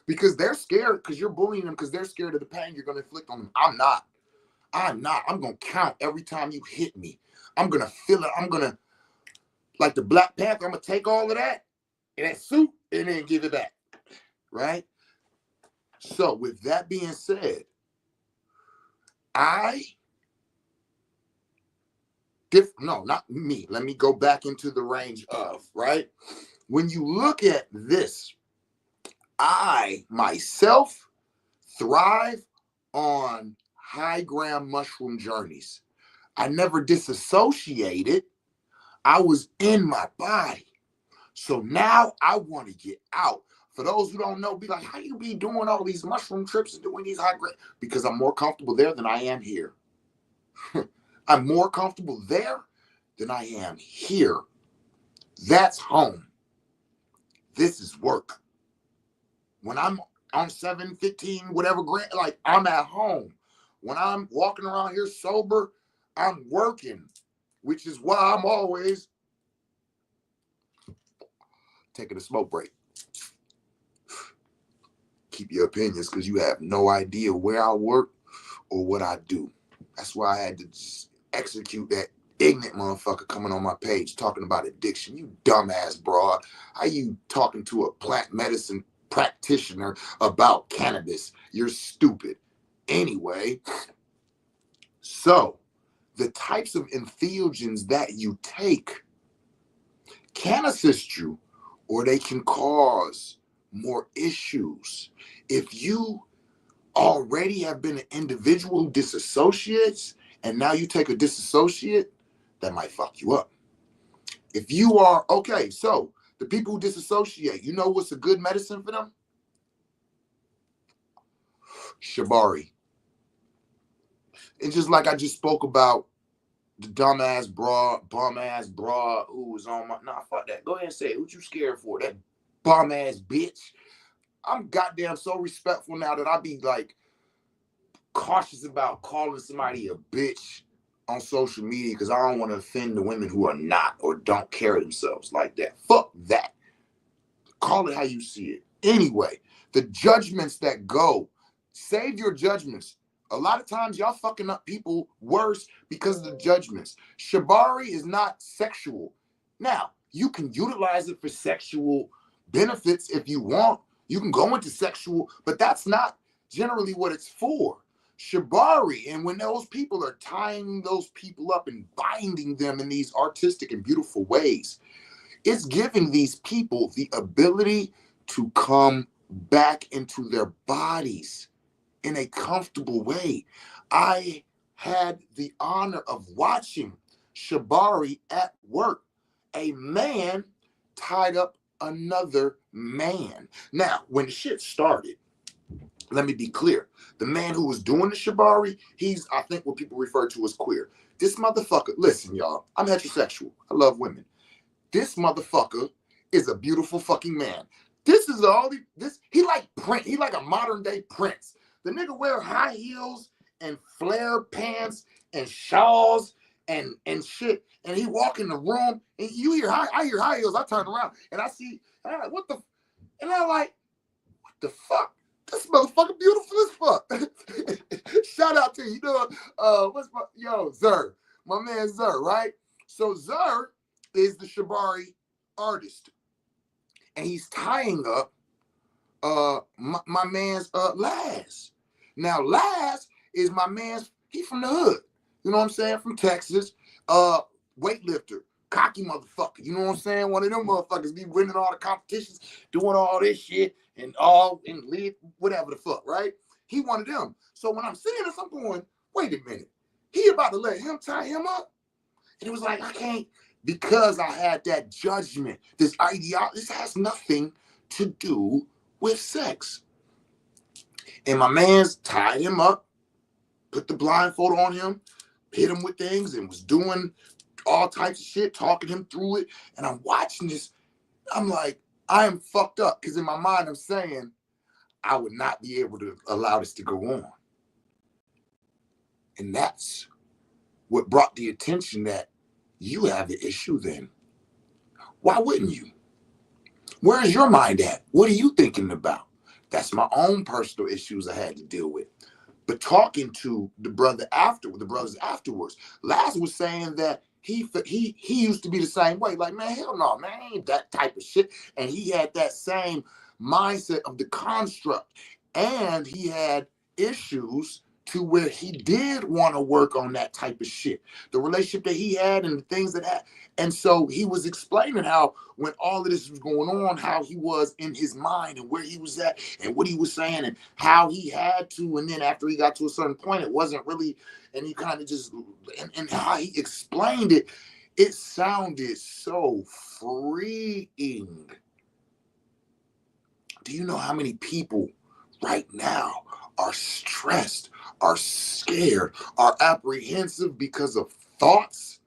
because they're scared, because you're bullying them because they're scared of the pain you're going to inflict on them. I'm not. I'm going to count every time you hit me. I'm going to feel it. I'm going to, like the Black Panther, I'm going to take all of that in that suit and then give it back. Right? So with that being said, no, not me. Let me go back into the range of, right? When you look at this, I myself thrive on high gram mushroom journeys. I never disassociated. I was in my body. So now I want to get out. For those who don't know, be like, how you be doing all these mushroom trips and doing these high gram? Because I'm more comfortable there than I am here. I'm more comfortable there than I am here. That's home. This is work. When I'm on 7, 15, whatever, like I'm at home. When I'm walking around here sober, I'm working, which is why I'm always taking a smoke break. Keep your opinions, because you have no idea where I work or what I do. That's why I had to just execute that ignorant motherfucker coming on my page talking about addiction. You dumbass broad. How you talking to a plant medicine practitioner about cannabis? You're stupid. Anyway, so the types of entheogens that you take can assist you, or they can cause more issues. If you already have been an individual who disassociates, and now you take a disassociate, that might fuck you up. If you are, okay, so the people who disassociate, you know what's a good medicine for them? Shibari. And just like I just spoke about the dumbass broad, bum ass broad who was on my, nah, fuck that. Go ahead and say it. What you scared for? That bum ass bitch. I'm goddamn so respectful now that I be like cautious about calling somebody a bitch on social media, because I don't want to offend the women who are not or don't carry themselves like that. Fuck that. Call it how you see it. Anyway, the judgments that go, save your judgments. A lot of times y'all fucking up people worse because of the judgments. Shibari is not sexual. Now, you can utilize it for sexual benefits if you want. You can go into sexual, but that's not generally what it's for. Shibari, and when those people are tying those people up and binding them in these artistic and beautiful ways, it's giving these people the ability to come back into their bodies in a comfortable way. I had the honor of watching Shibari at work. A man tied up another man. Now, when the shit started, let me be clear. The man who was doing the Shibari, he's, I think, what people refer to as queer. This motherfucker, listen, y'all, I'm heterosexual. I love women. This motherfucker is a beautiful fucking man. This is he like Prince. He like a modern day Prince. The nigga wear high heels and flare pants and shawls and shit. And he walk in the room and I hear high heels. I turn around and I see, and I'm like, what the? And I'm like, what the fuck? This motherfucker beautiful as fuck. Shout out to you. You know, Zer. My man Zer, right? So Zer is the Shibari artist. And he's tying up my man's Laz. Now, Laz is my man's, he's from the hood. You know what I'm saying? From Texas. Weightlifter. Cocky motherfucker. You know what I'm saying? One of them motherfuckers be winning all the competitions, doing all this shit, and lead, whatever the fuck, right? He one of them. So when I'm seeing this, I'm going, wait a minute. He about to let him tie him up? And it was like, I can't, because I had that judgment, this ideology. This has nothing to do with sex. And my man's tied him up, put the blindfold on him, hit him with things, and was doing all types of shit, talking him through it. And I'm watching this. I'm like, I am fucked up. Because in my mind, I'm saying, I would not be able to allow this to go on. And that's what brought the attention that you have the issue then. Why wouldn't you? Where is your mind at? What are you thinking about? That's my own personal issues I had to deal with. But talking to the brothers afterwards, Laz was saying that he used to be the same way. Like, man, hell no, man, I ain't that type of shit. And he had that same mindset of the construct. And he had issues to where he did want to work on that type of shit. The relationship that he had and the things that had. And so he was explaining how when all of this was going on, how he was in his mind and where he was at and what he was saying and how he had to. And then after he got to a certain point, it wasn't really, and he kind of just, and how he explained it, it sounded so freeing. Do you know how many people right now are stressed, are scared, are apprehensive because of thoughts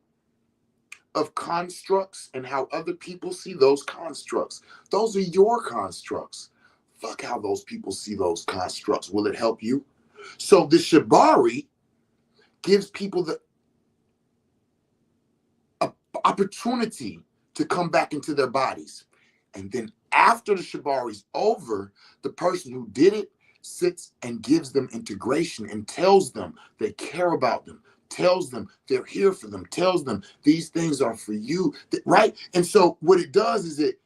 of constructs and how other people see those constructs? Those are your constructs. Fuck how those people see those constructs. Will it help you? So the Shibari gives people the opportunity to come back into their bodies. And then after the Shibari's over, the person who did it sits and gives them integration and tells them they care about them, tells them they're here for them, tells them these things are for you, right? And so what it does is it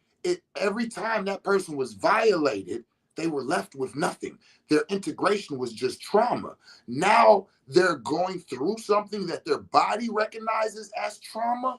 every time that person was violated, they were left with nothing. Their integration was just trauma. Now they're going through something that their body recognizes as trauma,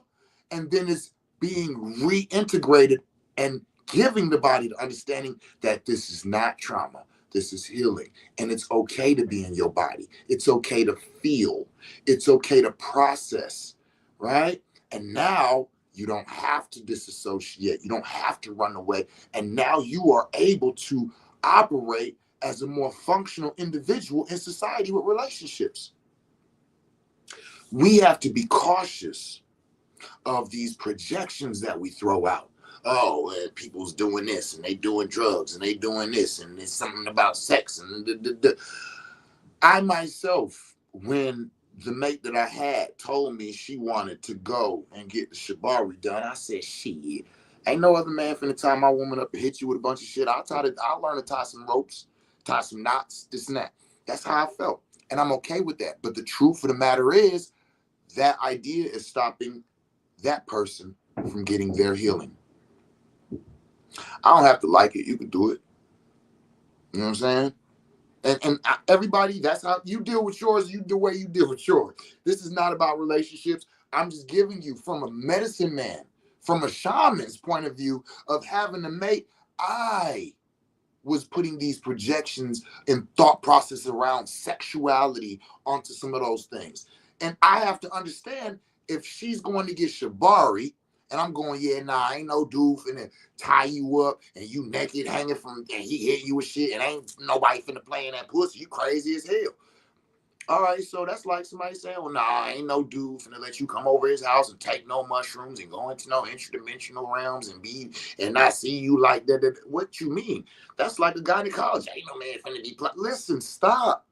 and then it's being reintegrated and giving the body the understanding that this is not trauma. This is healing. And it's okay to be in your body. It's okay to feel. It's okay to process, right? And now you don't have to disassociate. You don't have to run away. And now you are able to operate as a more functional individual in society with relationships. We have to be cautious of these projections that we throw out. Oh, people's doing this and they doing drugs and they doing this and there's something about sex and I myself, when the mate that I had told me she wanted to go and get the Shibari done, I said, shit, ain't no other man finna tie my woman up and hit you with a bunch of shit. I'll learn to tie some ropes, tie some knots, this and that. That's how I felt. And I'm okay with that. But the truth of the matter is that idea is stopping that person from getting their healing. I don't have to like it. You can do it. You know what I'm saying? And everybody, that's how you deal with yours. You the way you deal with yours. This is not about relationships. I'm just giving you from a medicine man, from a shaman's point of view of having a mate. I was putting these projections and thought process around sexuality onto some of those things. And I have to understand if she's going to get Shibari, and I'm going, yeah, nah, ain't no dude finna tie you up and you naked hanging from, and he hit you with shit, and ain't nobody finna play in that pussy. You crazy as hell. All right, so that's like somebody saying, well, nah, ain't no dude finna let you come over his house and take no mushrooms and go into no interdimensional realms and not see you like that. What you mean? That's like a gynecologist. Ain't no man finna be listen, stop.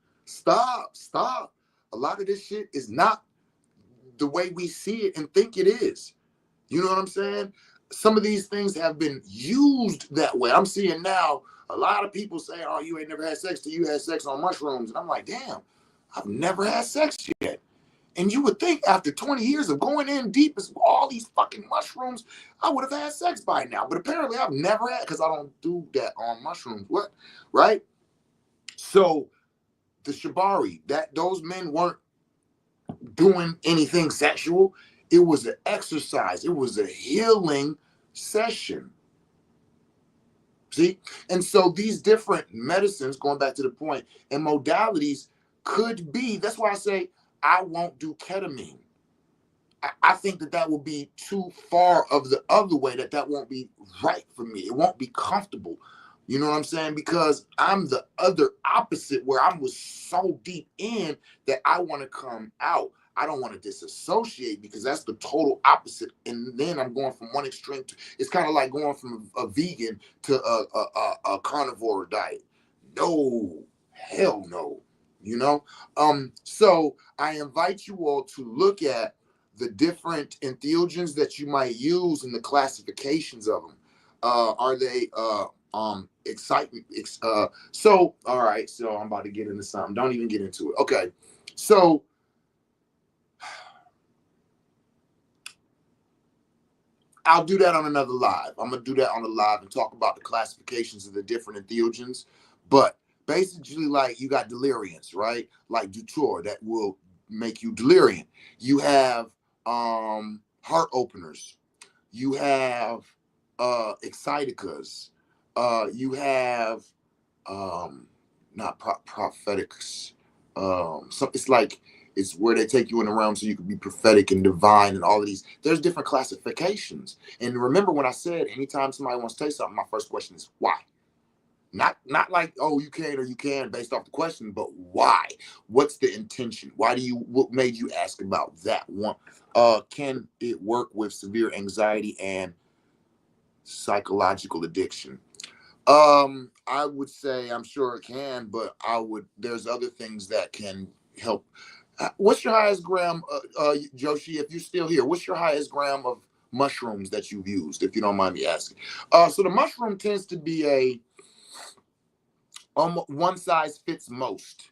A lot of this shit is not the way we see it and think it is. You know what I'm saying? Some of these things have been used that way. I'm seeing now a lot of people say, oh, you ain't never had sex till you had sex on mushrooms. And I'm like, damn, I've never had sex yet. And you would think after 20 years of going in deep as all these fucking mushrooms, I would have had sex by now. But apparently I've never had, because I don't do that on mushrooms. What? Right? So the Shibari, that those men weren't doing anything sexual. It was an exercise. It was a healing session. See? And so these different medicines, going back to the point, and modalities could be, that's why I say I won't do ketamine. I think that will be too far of the other way, that won't be right for me. It won't be comfortable. You know what I'm saying? Because I'm the other opposite where I was so deep in that I want to come out. I don't want to disassociate because that's the total opposite. And then I'm going from one extreme to it's kind of like going from a vegan to a carnivore diet. No, hell no. You know? So I invite you all to look at the different entheogens that you might use and the classifications of them. Are they excitement so all right, so I'm about to get into something. Don't even get into it. Okay, so I'll do that on another live. I'm gonna do that on the live and talk about the classifications of the different entheogens. But basically, like you got deliriants, right? Like Dutour that will make you deliriant. You have heart openers. You have exciticas. You have not prophetics. So it's like it's where they take you in the realm so you can be prophetic and divine and all of these. There's different classifications. And remember when I said anytime somebody wants to tell you something, my first question is why? Not like, oh, you can or you can based off the question, but why? What's the intention? Why do you what made you ask about that one? Can it work with severe anxiety and psychological addiction? I would say I'm sure it can, but there's other things that can help. What's your highest gram, Joshi? If you're still here, what's your highest gram of mushrooms that you've used, if you don't mind me asking? So the mushroom tends to be a one size fits most.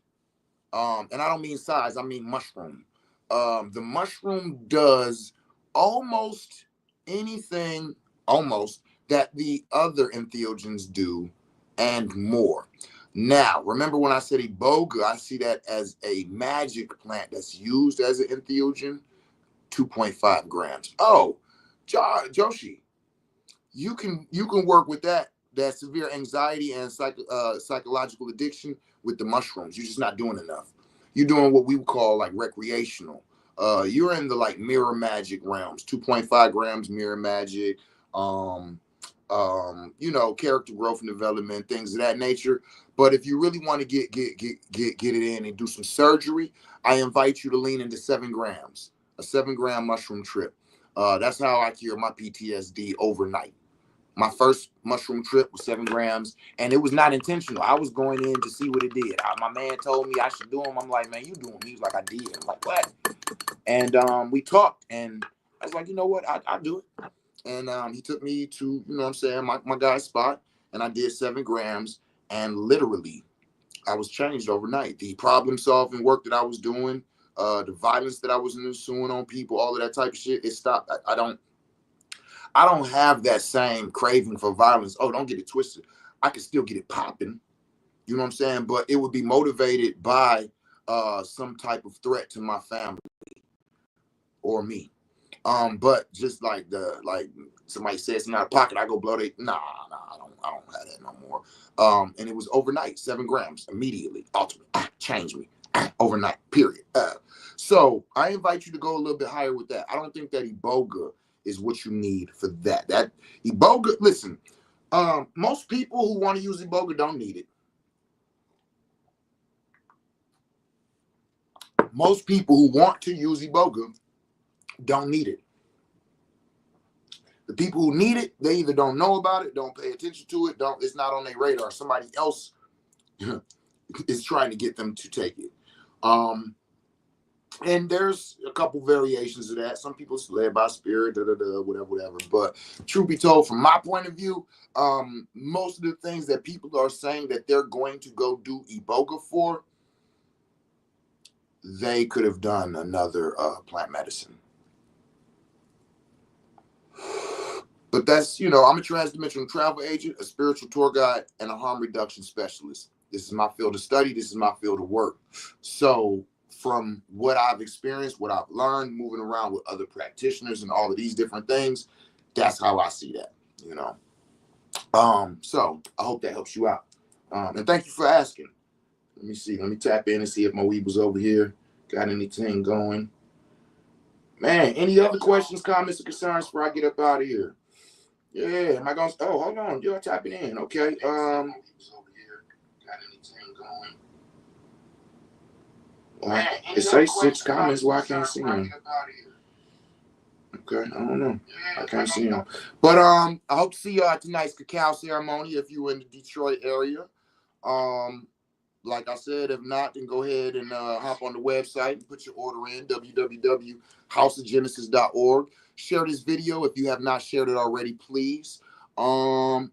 And I don't mean size, I mean mushroom. The mushroom does almost anything, almost that the other entheogens do, and more. Now, remember when I said iboga, I see that as a magic plant that's used as an entheogen, 2.5 grams. Oh, Joshi, you can work with that severe anxiety and psychological addiction with the mushrooms. You're just not doing enough. You're doing what we would call like recreational. You're in the like mirror magic realms, 2.5 grams mirror magic, um, character growth and development, things of that nature. But if you really want to get it in and do some surgery, I invite you to lean into 7 grams, a 7 gram mushroom trip. That's how I cure my PTSD overnight. My first mushroom trip was 7 grams, and it was not intentional. I was going in to see what it did. My man told me I should do them. I'm like, man, you do them. He was like, I did. I'm like, what? And we talked, and I was like, you know what? I do it. And he took me to, you know what I'm saying, my guy's spot, and I did 7 grams, and literally, I was changed overnight. The problem solving work that I was doing, the violence that I was ensuing on people, all of that type of shit, it stopped. I don't have that same craving for violence. Oh, don't get it twisted. I can still get it popping. You know what I'm saying? But it would be motivated by some type of threat to my family or me. But just like somebody says in out of pocket, I go blow they I don't have that no more. And it was overnight, 7 grams immediately, ultimately changed me overnight, period. So I invite you to go a little bit higher with that. I don't think that iboga is what you need for that. That iboga, listen, most people who want to use iboga don't need it. Most people who want to use iboga don't need it. The people who need it, they either don't know about it, don't pay attention to it, it's not on their radar. Somebody else is trying to get them to take it. And there's a couple variations of that. Some people led by spirit, whatever. But truth be told, from my point of view, most of the things that people are saying that they're going to go do iboga for, they could have done another plant medicine. But that's, I'm a transdimensional travel agent, a spiritual tour guide, and a harm reduction specialist. This is my field of study. This is my field of work. So from what I've experienced, what I've learned, moving around with other practitioners and all of these different things, that's how I see that, So I hope that helps you out. And thank you for asking. Let me see. Let me tap in and see if my weed was over here. Got anything going? Man, any other questions, comments, or concerns before I get up out of here? Yeah, am I gonna? Oh, hold on. You're typing in. Okay. It says 6 comments. Why I can't see them? Okay, I don't know. I can't see them. But I hope to see y'all at tonight's cacao ceremony if you're in the Detroit area. Um, like I said, if not, then go ahead and hop on the website and put your order in www.houseofgenesis.org. Share this video if you have not shared it already, please.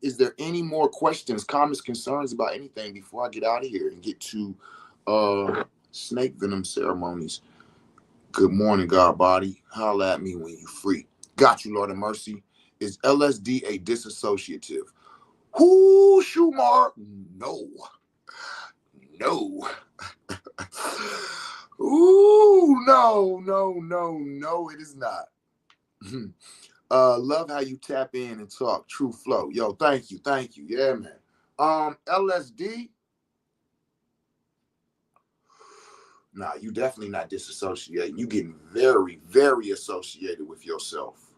Is there any more questions, comments, concerns about anything before I get out of here and get to snake venom ceremonies? Good morning, God body. Holla at me when you free. Got you, Lord of mercy. Is LSD a disassociative? Whoo, Shumar? No. No. Ooh, no, it is not. Love how you tap in and talk. True flow. Yo, thank you. Yeah, man. LSD. Nah, you definitely not disassociating. You getting very, very associated with yourself.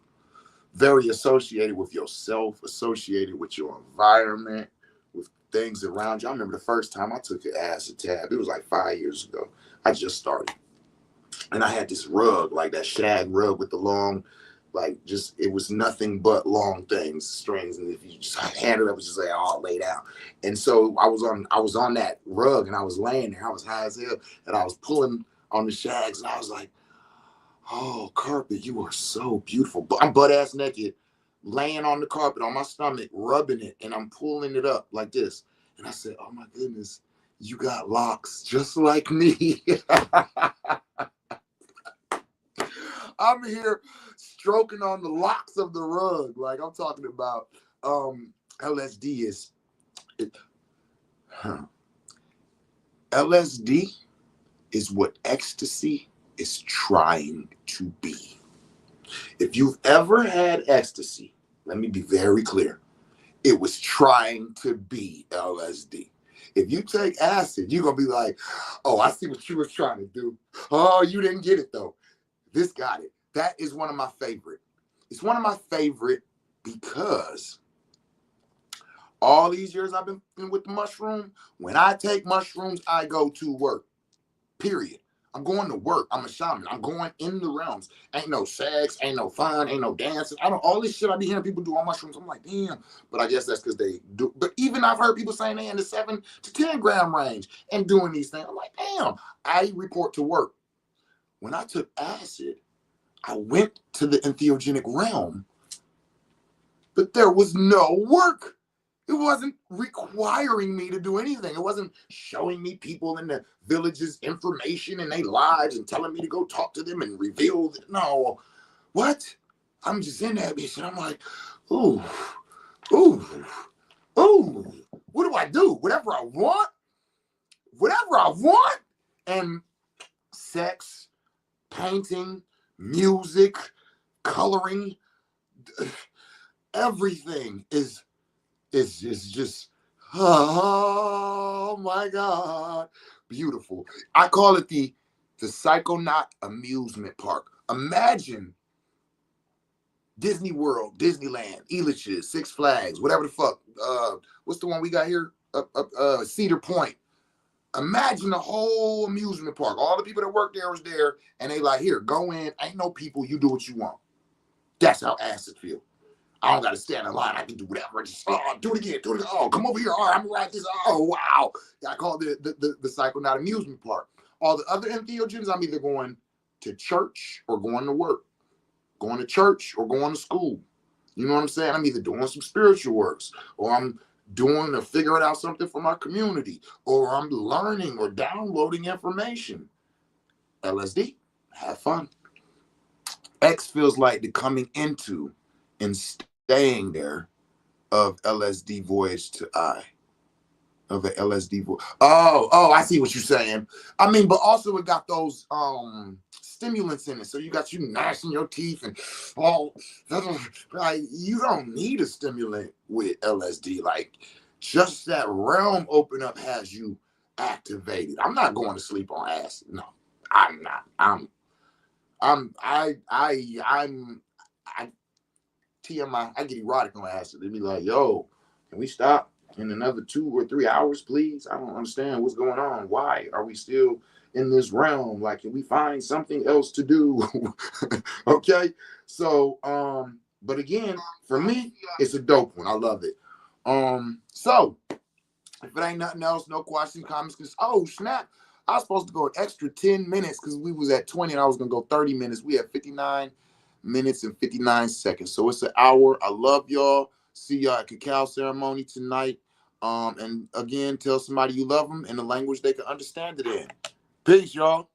Very associated with yourself, associated with your environment, with things around you. I remember the first time I took an acid tab. It was like 5 years ago. I just started. And I had this rug, like that shag rug with the long, like just, it was nothing but long things, strings. And if you just hand it up, it was just like all laid out. And so I was on that rug and I was laying there. I was high as hell and I was pulling on the shags and I was like, oh, carpet, you are so beautiful. But I'm butt ass naked, laying on the carpet on my stomach, rubbing it, and I'm pulling it up like this. And I said, oh my goodness, you got locks just like me. I'm here stroking on the locks of the rug. Like I'm talking about LSD is LSD is what ecstasy is trying to be. If you've ever had ecstasy, let me be very clear. It was trying to be LSD. If you take acid, you're going to be like, oh, I see what you were trying to do. Oh, you didn't get it though. This got it. That is one of my favorite. It's one of my favorite because all these years I've been with the mushroom, when I take mushrooms, I go to work. Period. I'm going to work. I'm a shaman. I'm going in the realms. Ain't no sex, ain't no fun, ain't no dancing. I don't all this shit I be hearing people do on mushrooms. I'm like, damn. But I guess that's because they do. But even I've heard people saying they in the 7 to 10 gram range and doing these things. I'm like, damn. I report to work. When I took acid, I went to the entheogenic realm, but there was no work. It wasn't requiring me to do anything. It wasn't showing me people in the villages information and their lives and telling me to go talk to them and reveal. No, what? I'm just in that bitch and I'm like, ooh, ooh, ooh. What do I do? Whatever I want? Whatever I want? And sex, painting, music, coloring, everything is just, oh my God, beautiful. I call it the Psychonaut Amusement Park. Imagine Disney World, Disneyland, Elitches, Six Flags, whatever the fuck. What's the one we got here? Cedar Point. Imagine the whole amusement park. All the people that work there was there, and they like, here, go in. Ain't no people. You do what you want. That's how acid feel. I don't got to stand in line. I can do whatever. Just do it again. Do it again. Oh, come over here. All right, I'm gonna write this. Oh, wow. I call it the Psychonaut Amusement Park. All the other entheogens, I'm either going to church or going to work. Going to church or going to school. You know what I'm saying? I'm either doing some spiritual works or I'm doing or figuring out something for my community or I'm learning or downloading information. LSD, have fun. X feels like the coming into and staying there of LSD voyage to I. Of an LSD voyage. Oh, I see what you're saying. I mean, but also it got those stimulants in it. So you got you gnashing your teeth and all like you don't need a stimulant with LSD. Like just that realm open up has you activated. I'm not going to sleep on acid. No, I'm not. I'm I TMI. I get erotic on acid. They be like, yo, can we stop in another 2 or 3 hours, please? I don't understand what's going on. Why are we still in this realm? Like, can we find something else to do? Okay. So, but again, for me, it's a dope one. I love it. So if it ain't nothing else, no questions, comments, because oh snap, I was supposed to go an extra 10 minutes because we was at 20 and I was gonna go 30 minutes. We had 59 minutes and 59 seconds. So it's an hour. I love y'all. See y'all at Cacao ceremony tonight. And again, tell somebody you love them in the language they can understand it in. Peace, y'all.